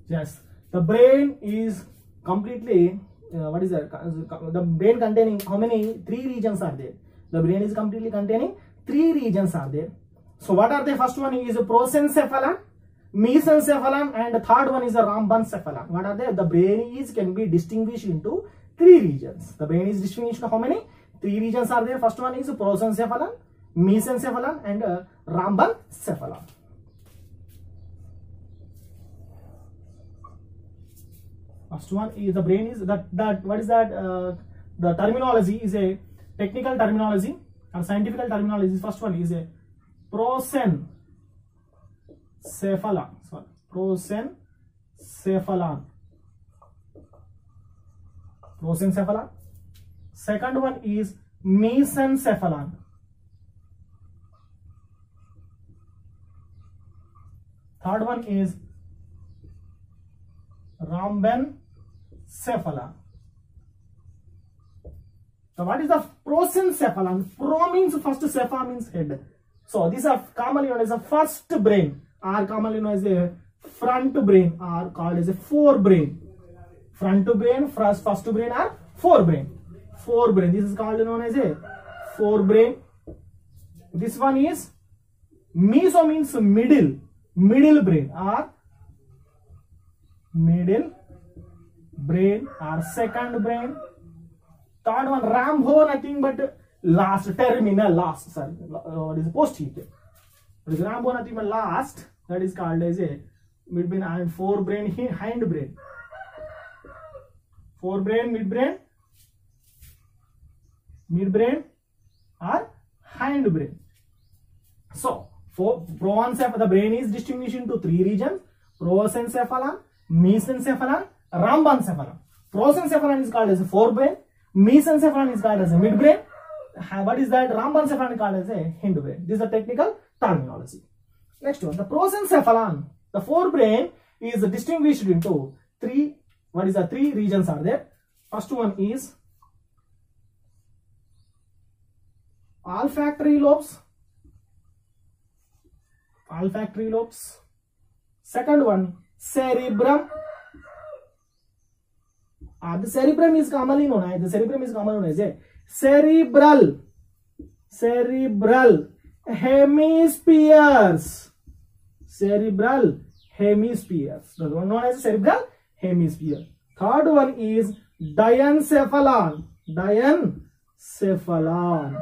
Yes, the brain is completely what is that? The brain containing how many? Three regions are there. The brain is completely containing three regions are there. So what are the first one is a prosencephalon, mesencephalon, and the third one is a rhombencephalon. What are they? The brain is can be distinguished into three regions. The brain is distinguished into how many? Three regions are there. First one is prosencephalon, mesencephalon, and rhombencephalon. First one is the brain is that what is that? The terminology is a technical terminology and scientific terminology. First one is a prosencephalon. Sorry, prosencephalon. Prosencephalon. Second one is mesencephalon. Third one is rhombencephalon. So what is the prosencephalon? Pro means first, cepha means head. So these are commonly known as the first brain, or commonly known as the front brain, or called as a forebrain. Front brain, first brain, or forebrain. Forebrain. This is called known as a forebrain. This one is meso means middle brain, or middle brain, or second brain. Third one, Rambo, nothing but last, terminal, last, sorry, what is posterior. What is Rambo, nothing but last, that is called as a midbrain, and forebrain, hindbrain. Forebrain, midbrain, or hindbrain. So, prosencephalon, the brain is distinguished into three regions: prosencephalon, mesencephalon, rhombencephalon. Prosencephalon is called as a forebrain. Mesencephalon is called as a midbrain. What is that? Rhombencephalon is called as a hindbrain. This is the technical terminology. Next one, the prosencephalon, the forebrain, is distinguished into three. What is the three regions are there? First one is olfactory lobes. Olfactory lobes. Second one, cerebrum. The cerebrum is commonly known as a cerebral hemispheres. Cerebral hemispheres. The one known as cerebral hemisphere. Third one is diencephalon. Diencephalon.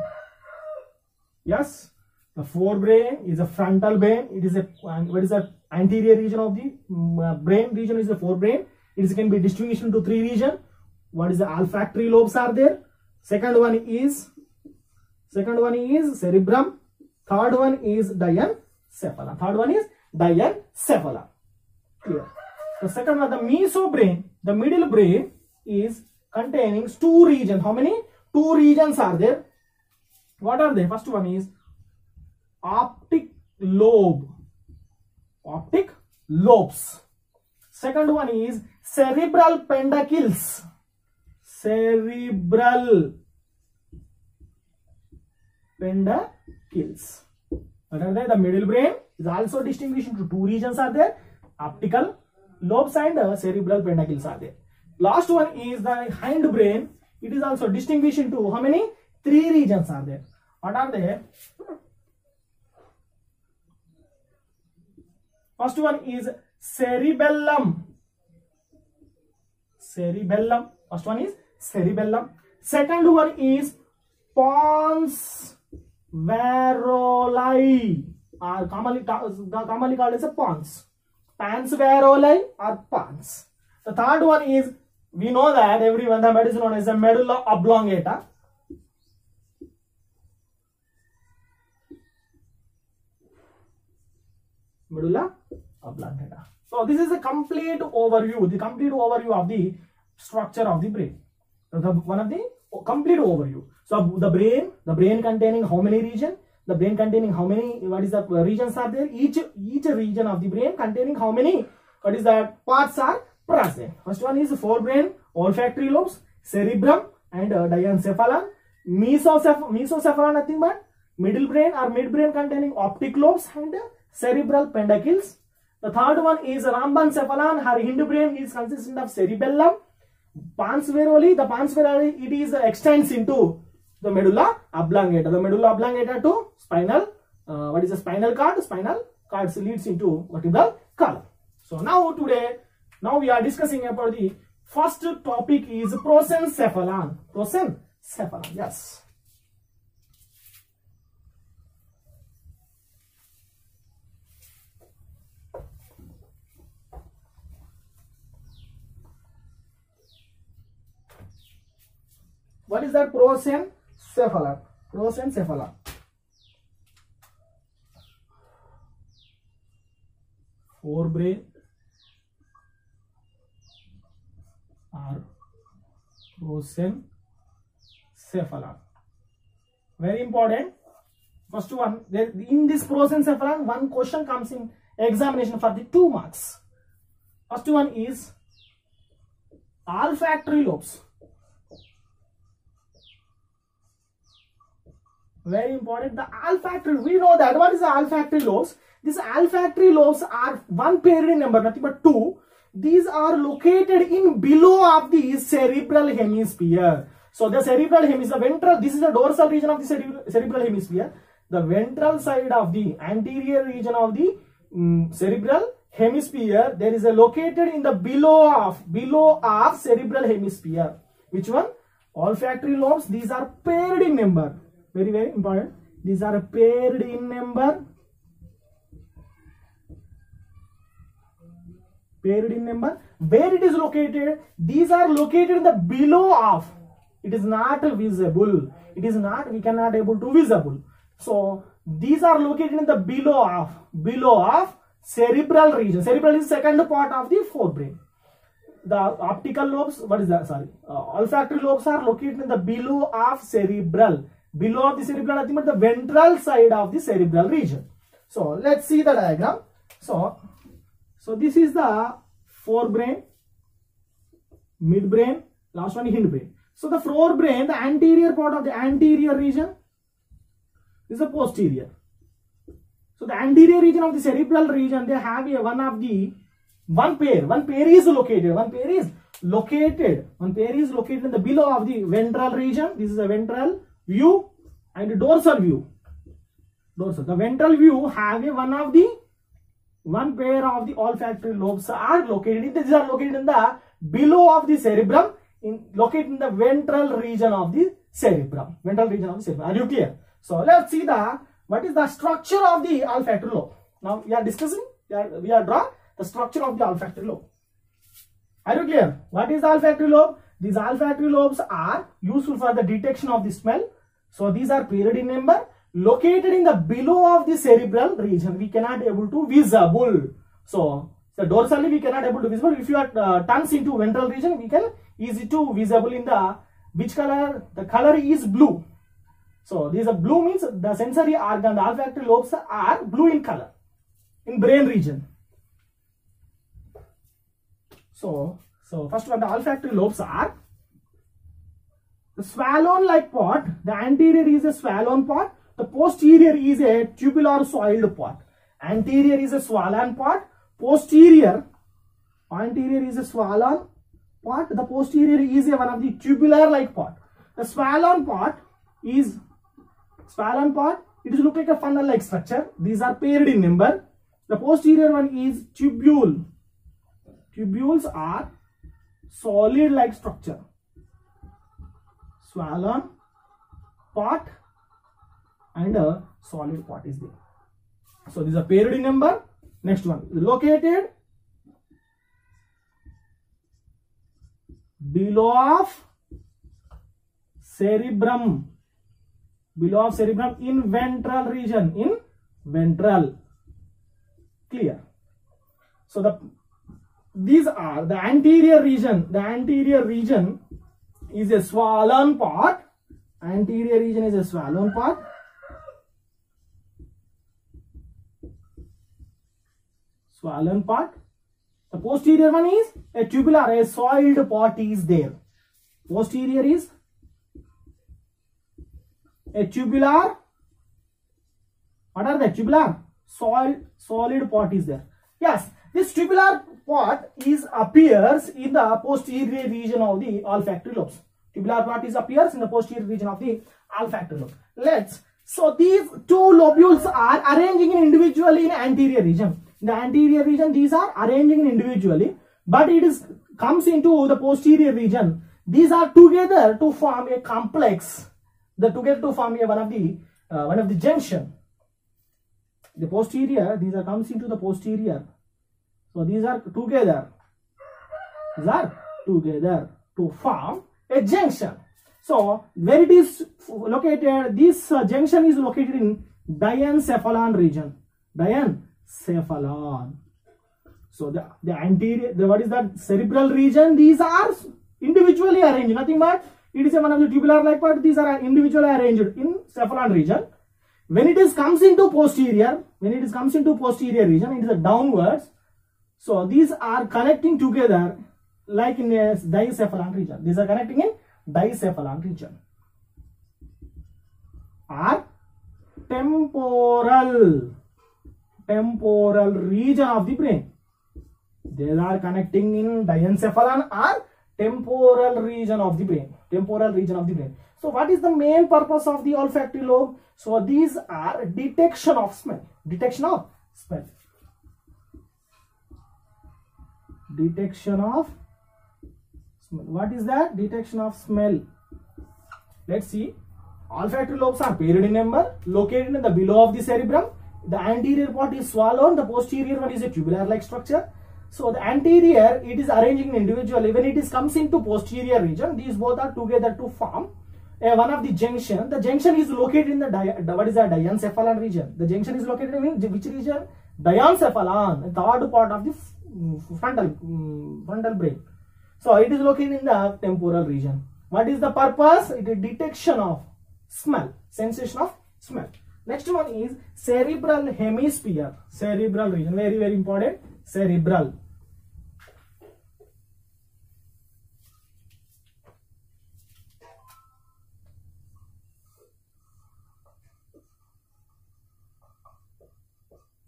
Yes, the forebrain is a frontal brain. It is a what is the anterior region of the brain region is the forebrain. It can be distinguished into three regions. What is the olfactory lobes are there? Second one is cerebrum. Third one is diencephalon. Clear. The second one, the mesobrain, the middle brain, is containing two regions. How many? Two regions are there. What are they? First one is optic lobe. Optic lobes. Second one is cerebral peduncle. Cerebral peduncle. What are they? The middle brain is also distinguished into two regions are there. Optical lobes and cerebral peduncles are there. Last one is the hindbrain. It is also distinguished into how many? Three regions are there. What are they? First one is cerebellum. First one is cerebellum. Second one is pons varolii, or commonly called as a pons. Pons varolii or pons. The third one is, we know that everyone, the medicine known as a medulla oblongata. Medulla oblongata. So this is a complete overview, of the structure of the brain. One of the complete overview. So the brain containing how many regions? The brain containing how many? What is the regions are there? Each region of the brain containing how many? What is that? Parts are present. First one is forebrain, olfactory lobes, cerebrum, and diencephalon. Mesocephalon, nothing but middle brain or midbrain containing optic lobes and cerebral peduncles. The third one is rhombencephalon. Her hindbrain is consisting of cerebellum. Pons varoli, the pons varoli, it is extends into the medulla oblongata. The medulla oblongata to spinal, what is the spinal cord? Spinal cord leads into vertebral column. So now we are discussing about the first topic is prosencephalon. Prosencephalon, yes. What is that prosencephalon? Prosencephalon. Forebrain or prosencephalon. Very important. First one, in this prosencephalon, one question comes in examination for the 2 marks. First one is olfactory lobes. Very important. The olfactory, we know that. What is the olfactory lobes? These olfactory lobes are one paired in number, nothing but 2. These are located in below of the cerebral hemisphere. So the cerebral hemisphere, ventral, this is the dorsal region of the cerebral hemisphere. The ventral side of the anterior region of the cerebral hemisphere, there is a located in the below of cerebral hemisphere. Which one? Olfactory lobes. These are paired in number. Very, very important. These are paired in number. Paired in number. Where it is located? These are located in the below of. It is not visible. It is not, we cannot able to visible. So these are located in the below of cerebral region. Cerebral is second part of the forebrain. The optical lobes, what is that? Sorry. Olfactory lobes are located in the below of cerebral. Below of the cerebral, nothing but the ventral side of the cerebral region. So let's see the diagram. So this is the forebrain, midbrain, last one hindbrain. So the forebrain, the anterior part of the anterior region is the posterior. So the anterior region of the cerebral region, they have a one pair is located in the below of the ventral region. This is a ventral view and dorsal view. The ventral view have a one pair of the olfactory lobes are located. These are located in the below of the cerebrum, located in the ventral region of the cerebrum. Are you clear? So let's see what is the structure of the olfactory lobe. Now we are discussing. We are draw the structure of the olfactory lobe. Are you clear? What is the olfactory lobe? These olfactory lobes are useful for the detection of the smell. So these are paired in number, located in the below of the cerebral region. We cannot able to visible. So dorsally we cannot able to visible. If you are turns into ventral region, we can easy to visible in the which color? The color is blue. So this blue means the sensory organ, the olfactory lobes are blue in color in brain region. So first one, the olfactory lobes are the swollen-like part. The anterior is a swollen part. The posterior is a tubular soiled part. Anterior is a swollen part. Anterior is a swollen part. The posterior is a one of the tubular-like part. The swollen part, it is look like a funnel-like structure. These are paired in number. The posterior one is tubule. Tubules are solid-like structure. Swollen part and a solid part is there. So these are paired in number. Next one, located below of cerebrum. In ventral region. Clear? So these are the anterior region. The anterior region is a swollen part. The posterior one is a tubular, a soiled part is there. Posterior is a tubular. What are the tubular? Solid part is there. Yes, This tubular part appears in the posterior region of the olfactory lobes. Tubular part appears in the posterior region of the olfactory lobe. So these two lobules are arranging individually in anterior region. In the anterior region, these are arranging individually, but comes into the posterior region. These are together to form a complex. Together to form one of the junction. The posterior, these comes into the posterior. So these are together. These are together to form a junction. So where it is located, this junction is located in diencephalon region. Diencephalon. So the anterior, what is that? Cerebral region. These are individually arranged. Nothing but it is one of the tubular-like part. These are individually arranged in cephalon region. When it comes into posterior, region, it is downwards. So these are connecting together like in a diencephalon region. These are connecting in diencephalon region. Or temporal region of the brain. They are connecting in diencephalon or temporal region of the brain. So what is the main purpose of the olfactory lobe? So these are detection of smell. Detection of smell. What is that? Detection of smell. Let's see. Olfactory lobes are paired in number, located in the below of the cerebrum. The anterior part is swallowed. The posterior one is a tubular-like structure. So the anterior, it is arranging individually. When it comes into posterior region, these both are together to form one of the junction. The junction is located in the diencephalon region. The junction is located in which region? Diencephalon, the third part of the frontal brain. So it is located in the temporal region. What is the purpose? It is detection of smell, sensation of smell. Next one is cerebral hemisphere. Cerebral region, very, very important. Cerebral.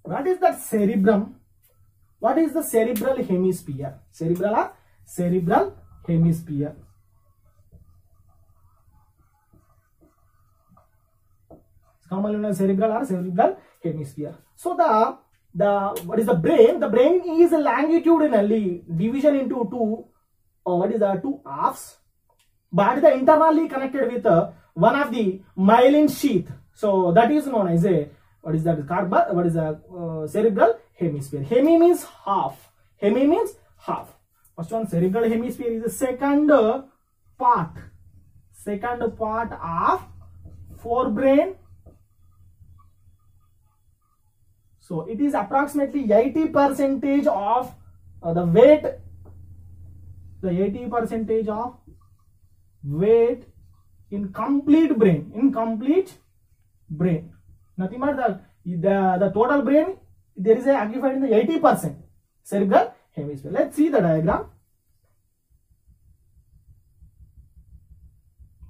What is that cerebrum? What is the cerebral hemisphere? Cerebral hemisphere. Commonly known as cerebral hemisphere. So what is the brain? The brain is longitudinally division into two halves, but the internally connected with one of the myelin sheath. So that is known as a cerebral hemisphere. Hemi means half. First one, cerebral hemisphere is the second part of forebrain. So it is approximately 80% of the weight. The 80% of weight in complete brain. Nothing but the total brain, there is a occupied in the 80% cerebral hemisphere. Let's see the diagram.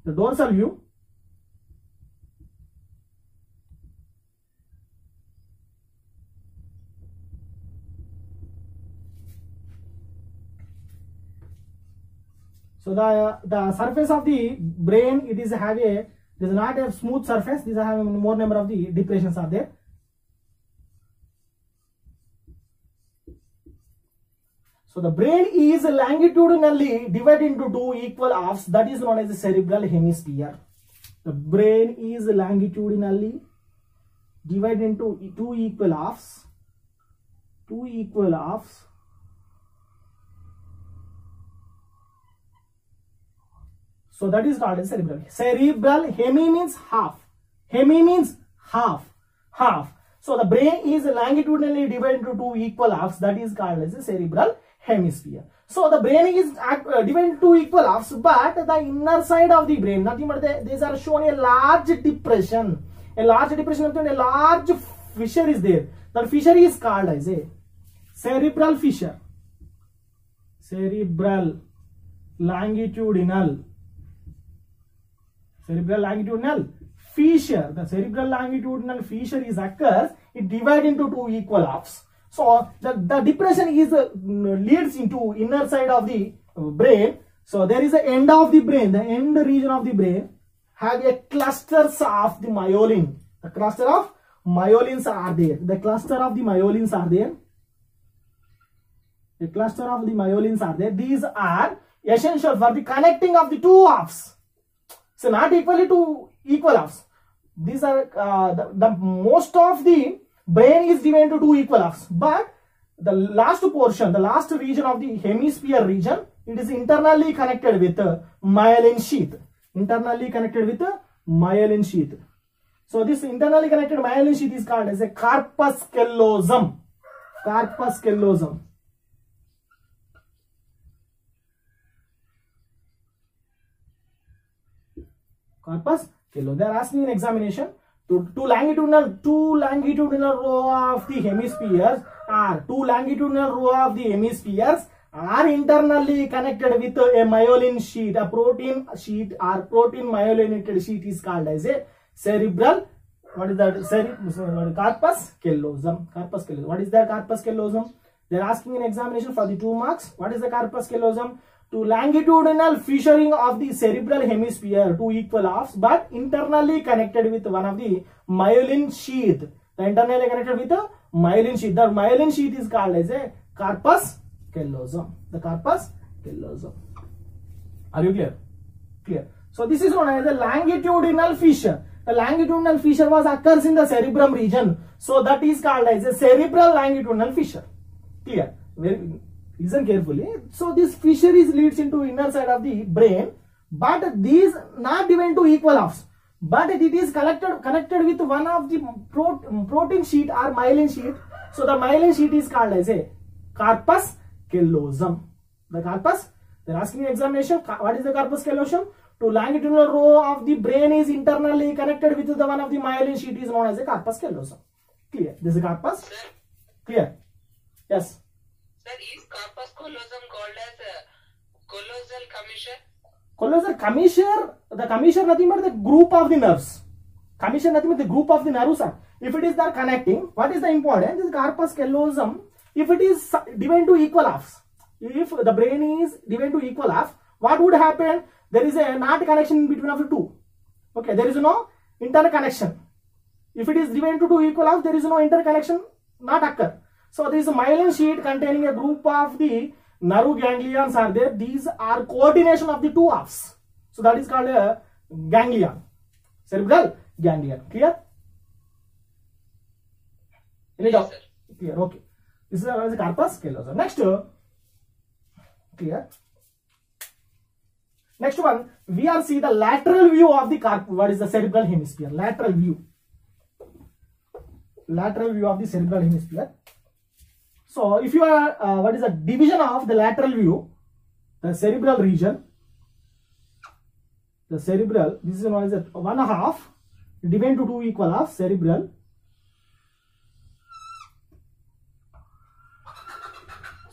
The dorsal view. So the surface of the brain, it is not a smooth surface. These are having more number of the depressions are there. So the brain is longitudinally divided into two equal halves. That is known as the cerebral hemisphere. The brain is longitudinally divided into two equal halves. So that is called as cerebral. Cerebral, hemi means half. So the brain is longitudinally divided into two equal halves. That is called as a cerebral hemisphere. So the brain is divided into two equal halves, but the inner side of the brain, nothing but these are shown a large depression. A large fissure is there. That fissure is called as a cerebral fissure. Cerebral longitudinal fissure. The cerebral longitudinal fissure occurs. It divides into two equal halves. So the depression is leads into inner side of the brain. So there is the end of the brain, the end region of the brain have a clusters of the myelin. The cluster of myelins are there. The cluster of the myelins are there. The cluster of the myelins are there. These are essential for the connecting of the two halves. So not equally to equal halves. These are the most of the brain is divided into two equal halves, but the last portion, the last region of the hemisphere region, it is internally connected with myelin sheath. Internally connected with myelin sheath. So this internally connected myelin sheath is called as a corpus callosum. Corpus callosum. Corpus callosum. They are asking in examination. Two longitudinal row of the hemispheres are internally connected with a myelin sheath. A protein sheet or protein myelinated sheet is called as a cerebral. What is that? Corpus callosum. Corpus callosum. What is the corpus callosum? They are asking in examination for the 2 marks. What is the corpus callosum? To longitudinal fissuring of the cerebral hemisphere, two equal halves, but internally connected with one of the myelin sheath. The internally connected with the myelin sheath. The myelin sheath is called as a corpus callosum. The corpus callosum. Are you clear? Clear. So this is known as the longitudinal fissure. The longitudinal fissure occurs in the cerebrum region. So that is called as a cerebral longitudinal fissure. Clear? Listen carefully. So this fissure leads into inner side of the brain, but these not divided into equal halves, but it is connected with one of the protein sheet or myelin sheet. So the myelin sheet is called as a corpus callosum. The corpus, they are asking in examination, what is the corpus callosum? To longitudinal row of the brain is internally connected with the one of the myelin sheet is known as a corpus callosum. Clear? This is a corpus. Clear? Yes. Sir, is corpus callosum called as callosal commissure? Callosal commissure, the commissure nothing but the group of the nerves. Commissure nothing but the group of the nerves are. If it is there connecting, what is the important? This corpus callosum, if it is divided to equal halves, if the brain is divided to equal half, what would happen? There is a not connection between of the two. Okay, there is no interconnection. If it is divided into two equal halves, there is no interconnection not occur. So there is a myelin sheet containing a group of the nerve ganglions are there. These are coordination of the two halves. So that is called a ganglion. Cerebral ganglion. Clear? Any doubt? Clear. Okay. This is a corpus callosum. Next, clear. Next one, we are see the lateral view of the what is the cerebral hemisphere? Lateral view. Lateral view of the cerebral hemisphere. So if you are what is the division of the lateral view, the cerebral region, the cerebral, this is known as a 1/2 divided into 2 equal half cerebral.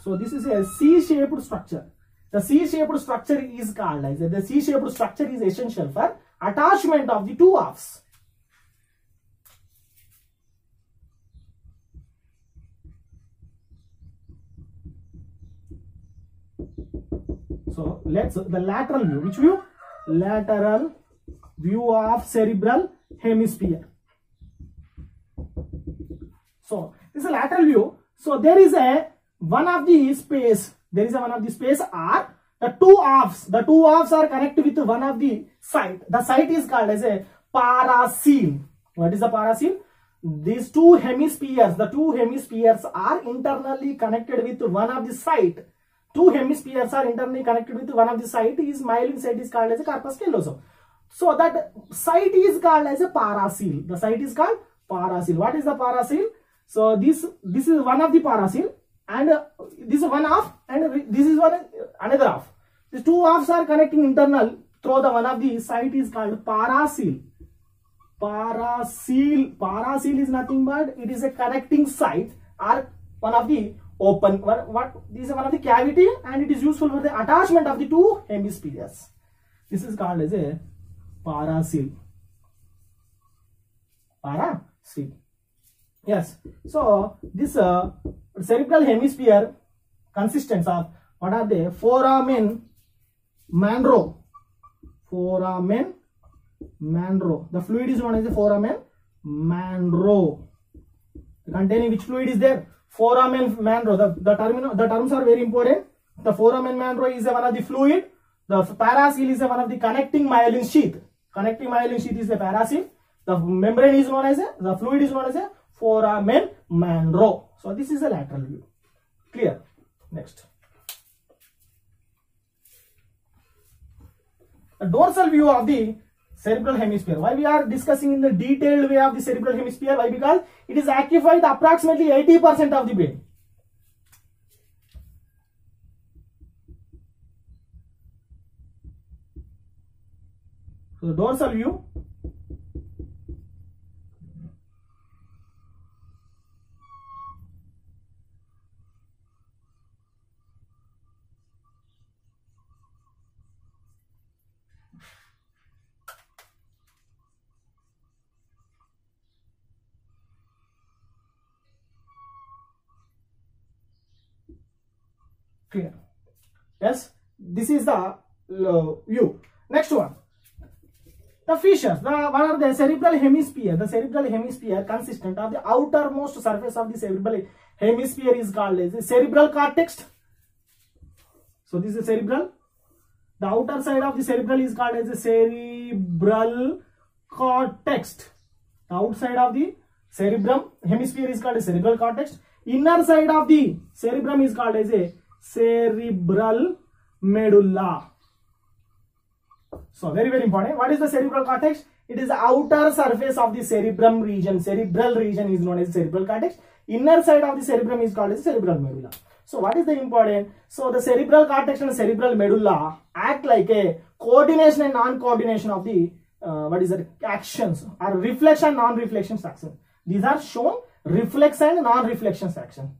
So this is a C-shaped structure. The C-shaped structure is called as the C-shaped structure is essential for attachment of the two halves. So let's the lateral view. Which view? Lateral view of cerebral hemisphere. So this is a lateral view. So there is a one of the space. There is a one of the space are the two halves. The two halves are connected with one of the site. The site is called as a paracele. What is the paracele? These two hemispheres. The two hemispheres are internally connected with one of the site. Two hemispheres are internally connected with one of the site. Is myelin site is called as a corpus callosum. So that site is called as a paracele. The site is called paracele. What is the paracele? So this is one of the paracele, and this is one half, and this is another half. These two halves are connecting internal through the one of the site is called paracele. Paracele is nothing but it is a connecting site or one of the open this is one of the cavity, and it is useful for the attachment of the two hemispheres. This is called as a paracele. Paracele. Yes. So this cerebral hemisphere consists of what are they? Foramen Monro. Foramen Monro. The fluid is known as the foramen Monro. Containing which fluid is there? Foramen Monro. The terms are very important. The foramen Monro is one of the fluid. The parasil is one of the connecting myelin sheath. Connecting myelin sheath is the parasil. The membrane is known as the fluid is known as a foramen Monro. So this is a lateral view. Clear? Next. A dorsal view of the cerebral hemisphere. Why we are discussing in the detailed way of the cerebral hemisphere? Why? Because it is occupied approximately 80% of the brain. So the dorsal view. Clear? Yes, this is the view. Next one, the fissures. What are the cerebral hemisphere? The cerebral hemisphere consistent of the outermost surface of the cerebral hemisphere is called as the cerebral cortex. So this is cerebral. The outer side of the cerebral is called as the cerebral cortex. The outside of the cerebrum hemisphere is called as cerebral cortex. Inner side of the cerebrum is called as a cerebral medulla. So very important. What is the cerebral cortex? It is the outer surface of the cerebrum region. Cerebral region is known as cerebral cortex. Inner side of the cerebrum is called as cerebral medulla. So what is the important? So the cerebral cortex and cerebral medulla act like a coordination and non-coordination of the actions, or reflex and non-reflection action. These are shown reflex and non-reflection action.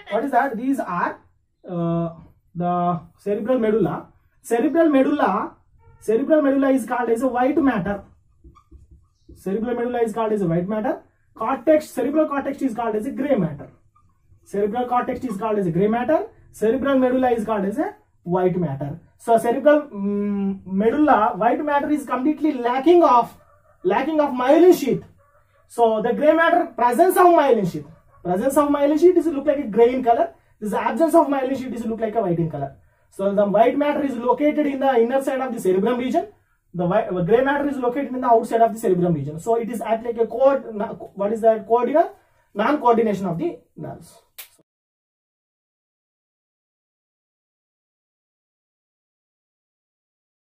What is that? These are the cerebral medulla. Cerebral medulla is called as a white matter. Cerebral medulla is called as a white matter. Cerebral cortex is called as a gray matter. Cerebral cortex is called as a gray matter. Cerebral medulla is called as a white matter. So cerebral medulla, white matter is completely lacking of myelin sheath. So the gray matter, presence of myelin sheath. Presence of myelin sheath is look like a gray in color. This absence of myelin sheath is look like a white in color. So the white matter is located in the inner side of the cerebrum region. The gray matter is located in the outside of the cerebrum region. So it is act like a non-coordination of the nerves.